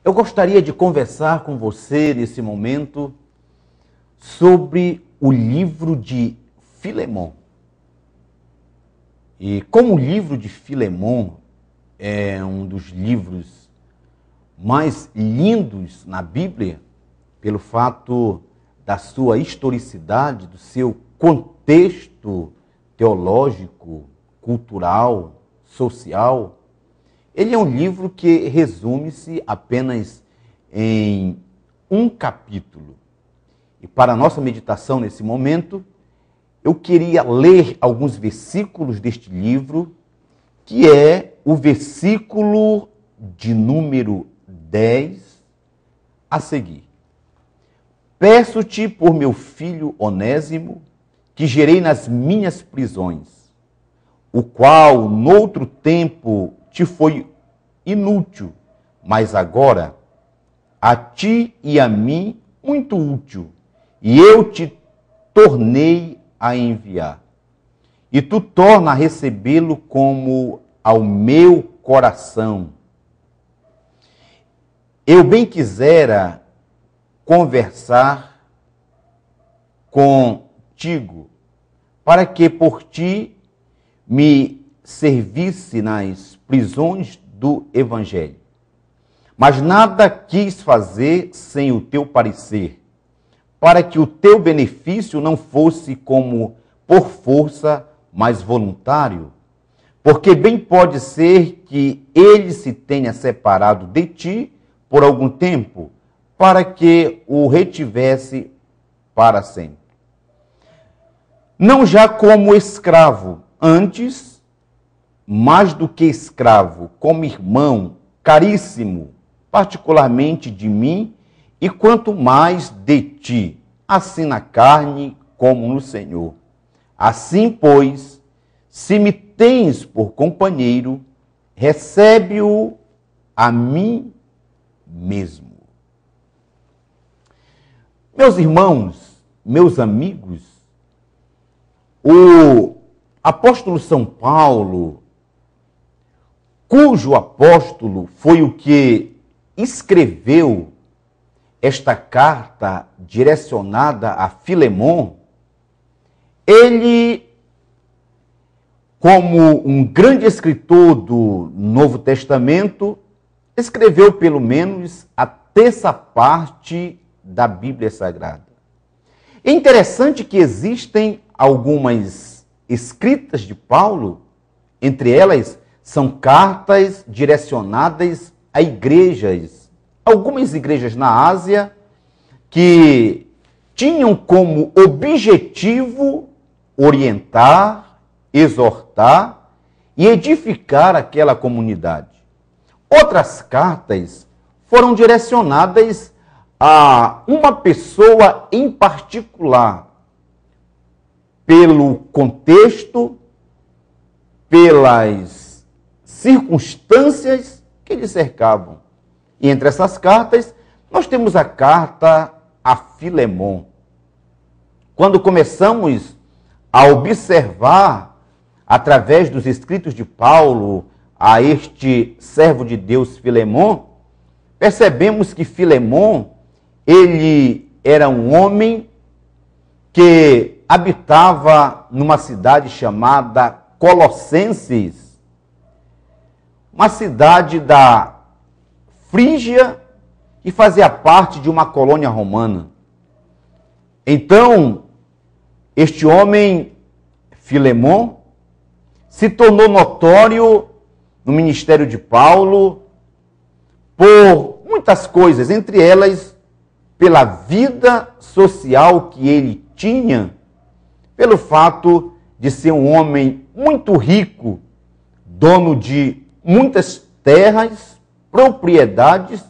Eu gostaria de conversar com você nesse momento sobre o livro de Filemon. E como o livro de Filemon é um dos livros mais lindos na Bíblia, pelo fato da sua historicidade, do seu contexto teológico, cultural, social, ele é um livro que resume-se apenas em um capítulo. E para a nossa meditação nesse momento, eu queria ler alguns versículos deste livro, que é o versículo de número 10 a seguir. Peço-te por meu filho Onésimo, que gerei nas minhas prisões, o qual noutro tempo te foi inútil, mas agora a ti e a mim muito útil, e eu te tornei a enviar. E tu torna a recebê-lo como ao meu coração. Eu bem quisera conversar contigo, para que por ti me servisse nas prisões do Evangelho. Mas nada quis fazer sem o teu parecer, para que o teu benefício não fosse como por força, mas voluntário. Porque bem pode ser que ele se tenha separado de ti por algum tempo, para que o retivesse para sempre. Não já como escravo, antes, mais do que escravo, como irmão caríssimo, particularmente de mim, e quanto mais de ti, assim na carne como no Senhor. Assim, pois, se me tens por companheiro, recebe-o a mim mesmo. Meus irmãos, meus amigos, o apóstolo São Paulo, cujo apóstolo foi o que escreveu esta carta direcionada a Filemon, ele, como um grande escritor do Novo Testamento, escreveu pelo menos a terça parte da Bíblia Sagrada. É interessante que existem algumas escritas de Paulo, entre elas são cartas direcionadas a igrejas, algumas igrejas na Ásia, que tinham como objetivo orientar, exortar e edificar aquela comunidade. Outras cartas foram direcionadas a uma pessoa em particular, pelo contexto, pelas circunstâncias que lhe cercavam. E entre essas cartas, nós temos a carta a Filemon. Quando começamos a observar, através dos escritos de Paulo, a este servo de Deus Filemon, percebemos que Filemon, ele era um homem que habitava numa cidade chamada Colossenses, uma cidade da Frígia, e fazia parte de uma colônia romana. Então, este homem, Filemon, se tornou notório no ministério de Paulo por muitas coisas, entre elas, pela vida social que ele tinha, pelo fato de ser um homem muito rico, dono de muitas terras, propriedades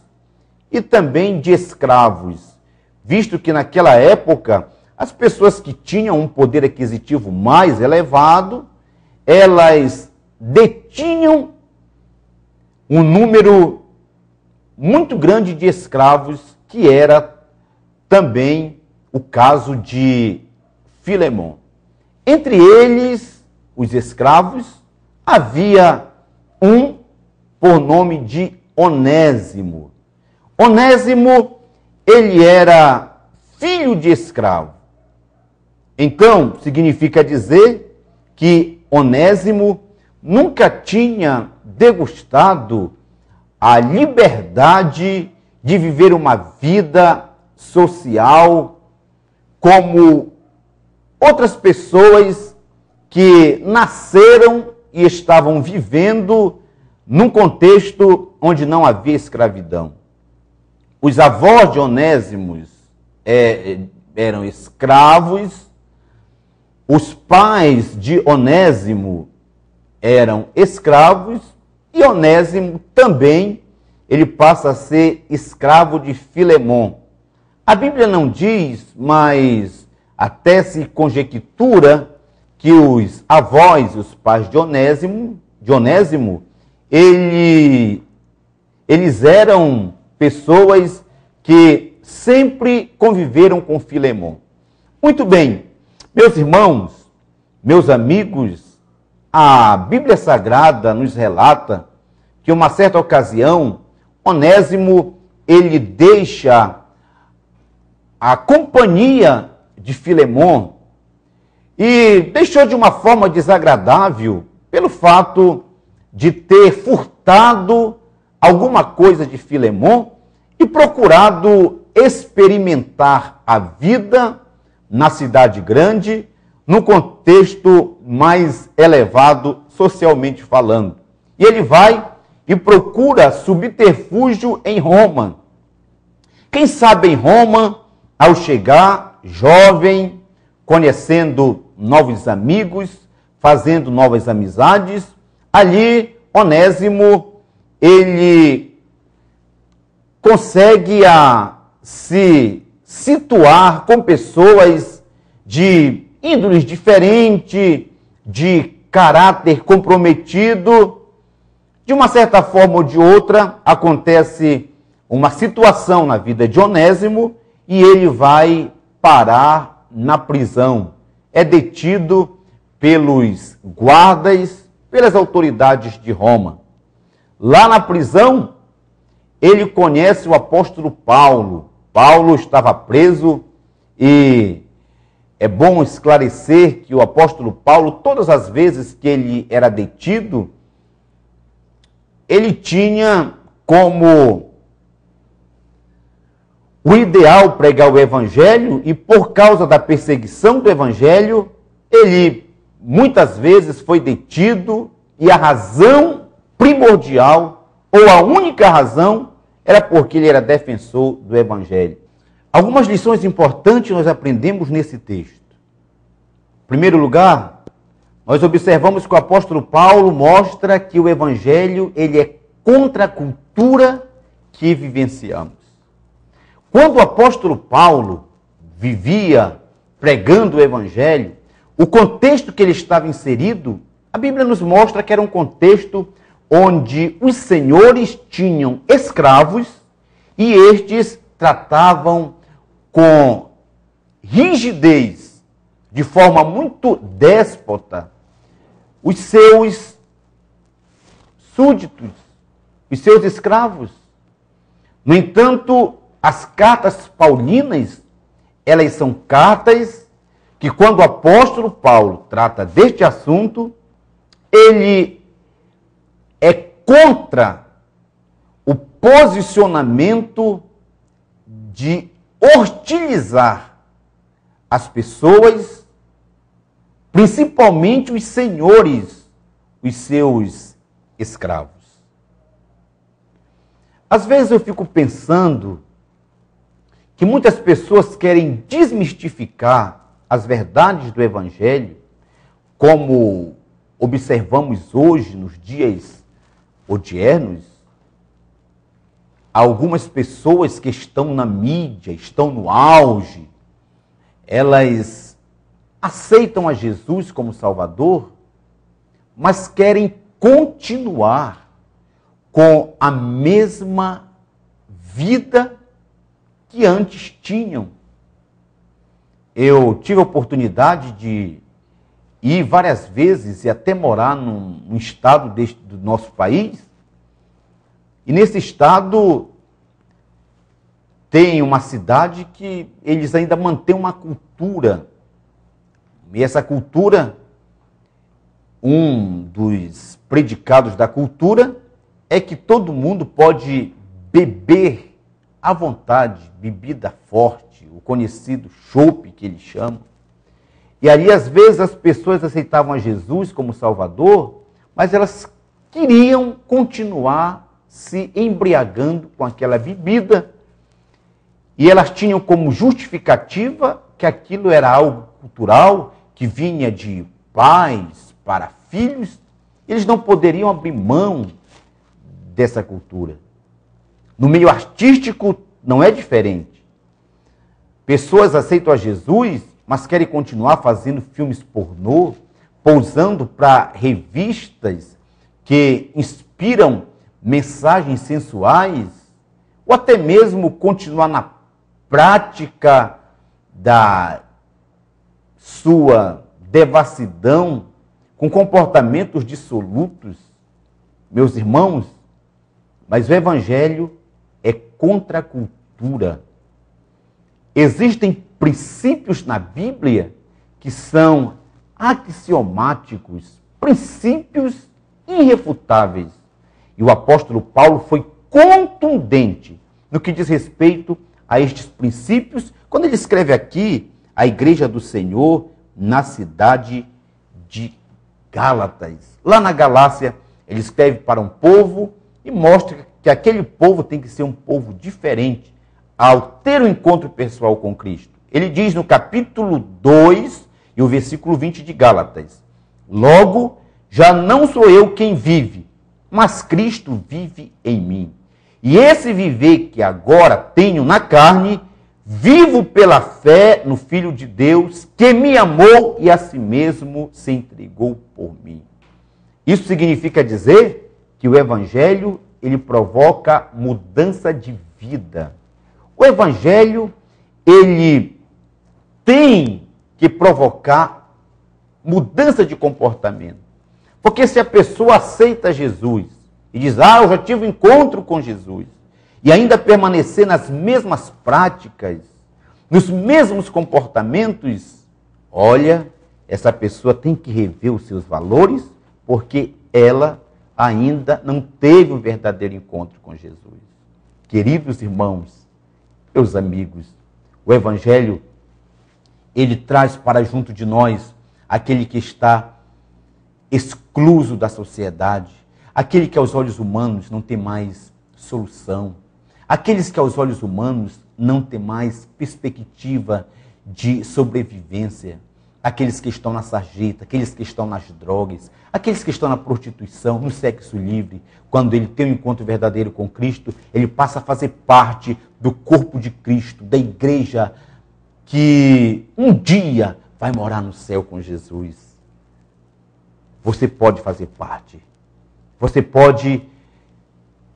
e também de escravos, visto que naquela época as pessoas que tinham um poder aquisitivo mais elevado, elas detinham um número muito grande de escravos, que era também o caso de Filemon. Entre eles, os escravos, havia um por nome de Onésimo. Onésimo, ele era filho de escravo. Então, significa dizer que Onésimo nunca tinha degustado a liberdade de viver uma vida social como outras pessoas que nasceram e estavam vivendo num contexto onde não havia escravidão. Os avós de Onésimo eram escravos, os pais de Onésimo eram escravos e Onésimo também, ele passa a ser escravo de Filemon. A Bíblia não diz, mas até se conjectura que os avós, os pais de Onésimo, eles eram pessoas que sempre conviveram com Filemon. Muito bem, meus irmãos, meus amigos, a Bíblia Sagrada nos relata que, uma certa ocasião, Onésimo, ele deixa a companhia de Filemon e deixou de uma forma desagradável pelo fato de ter furtado alguma coisa de Filemon e procurado experimentar a vida na cidade grande, num contexto mais elevado socialmente falando. E ele vai e procura subterfúgio em Roma. Quem sabe em Roma, ao chegar, jovem, conhecendo novos amigos, fazendo novas amizades, ali Onésimo, ele consegue se situar com pessoas de índoles diferentes, de caráter comprometido. De uma certa forma ou de outra, acontece uma situação na vida de Onésimo e ele vai parar na prisão. É detido pelos guardas, pelas autoridades de Roma. Lá na prisão, ele conhece o apóstolo Paulo. Paulo estava preso e é bom esclarecer que o apóstolo Paulo, todas as vezes que ele era detido, ele tinha como o ideal pregar o evangelho e, por causa da perseguição do evangelho, ele muitas vezes foi detido e a razão primordial, ou a única razão, era porque ele era defensor do evangelho. Algumas lições importantes nós aprendemos nesse texto. Em primeiro lugar, nós observamos que o apóstolo Paulo mostra que o evangelho ele é contra a cultura que vivenciamos. Quando o apóstolo Paulo vivia pregando o evangelho, o contexto que ele estava inserido, a Bíblia nos mostra que era um contexto onde os senhores tinham escravos e estes tratavam com rigidez, de forma muito déspota, os seus súditos, os seus escravos. No entanto, as cartas paulinas, elas são cartas que, quando o apóstolo Paulo trata deste assunto, ele é contra o posicionamento de hostilizar as pessoas, principalmente os senhores, os seus escravos. Às vezes eu fico pensando que muitas pessoas querem desmistificar as verdades do evangelho, como observamos hoje nos dias odiernos. Algumas pessoas que estão na mídia, estão no auge, elas aceitam a Jesus como Salvador, mas querem continuar com a mesma vida que antes tinham. Eu tive a oportunidade de ir várias vezes e até morar num estado do nosso país. E nesse estado tem uma cidade que eles ainda mantêm uma cultura. E essa cultura, um dos predicados da cultura, é que todo mundo pode beber à vontade, bebida forte, o conhecido chopp que eles chamam. E ali, às vezes, as pessoas aceitavam a Jesus como Salvador, mas elas queriam continuar se embriagando com aquela bebida. E elas tinham como justificativa que aquilo era algo cultural, que vinha de pais para filhos. Eles não poderiam abrir mão dessa cultura. No meio artístico não é diferente. Pessoas aceitam a Jesus, mas querem continuar fazendo filmes pornô, pousando para revistas que inspiram mensagens sensuais, ou até mesmo continuar na prática da sua devassidão, com comportamentos dissolutos. Meus irmãos, mas o Evangelho é contra a cultura. Existem princípios na Bíblia que são axiomáticos, princípios irrefutáveis. E o apóstolo Paulo foi contundente no que diz respeito a estes princípios, quando ele escreve aqui a igreja do Senhor na cidade de Gálatas. Lá na Galácia, ele escreve para um povo e mostra que aquele povo tem que ser um povo diferente ao ter um encontro pessoal com Cristo. Ele diz no capítulo 2 e o versículo 20 de Gálatas: logo, já não sou eu quem vive, mas Cristo vive em mim. E esse viver que agora tenho na carne, vivo pela fé no Filho de Deus, que me amou e a si mesmo se entregou por mim. Isso significa dizer que o Evangelho, ele provoca mudança de vida. O Evangelho, ele tem que provocar mudança de comportamento. Porque se a pessoa aceita Jesus e diz, eu já tive um encontro com Jesus, e ainda permanecer nas mesmas práticas, nos mesmos comportamentos, olha, essa pessoa tem que rever os seus valores, porque ela ainda não teve um verdadeiro encontro com Jesus. Queridos irmãos, meus amigos, o Evangelho, ele traz para junto de nós aquele que está excluso da sociedade, aquele que aos olhos humanos não tem mais solução, aqueles que aos olhos humanos não tem mais perspectiva de sobrevivência, aqueles que estão na sarjeta, aqueles que estão nas drogas, aqueles que estão na prostituição, no sexo livre. Quando ele tem um encontro verdadeiro com Cristo, ele passa a fazer parte do corpo de Cristo, da igreja que um dia vai morar no céu com Jesus. Você pode fazer parte. Você pode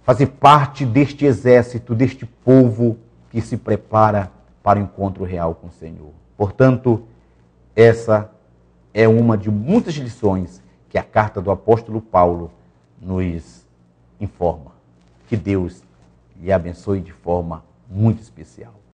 fazer parte deste exército, deste povo que se prepara para o encontro real com o Senhor. Portanto, essa é uma de muitas lições que a carta do apóstolo Paulo nos informa. Que Deus lhe abençoe de forma muito especial.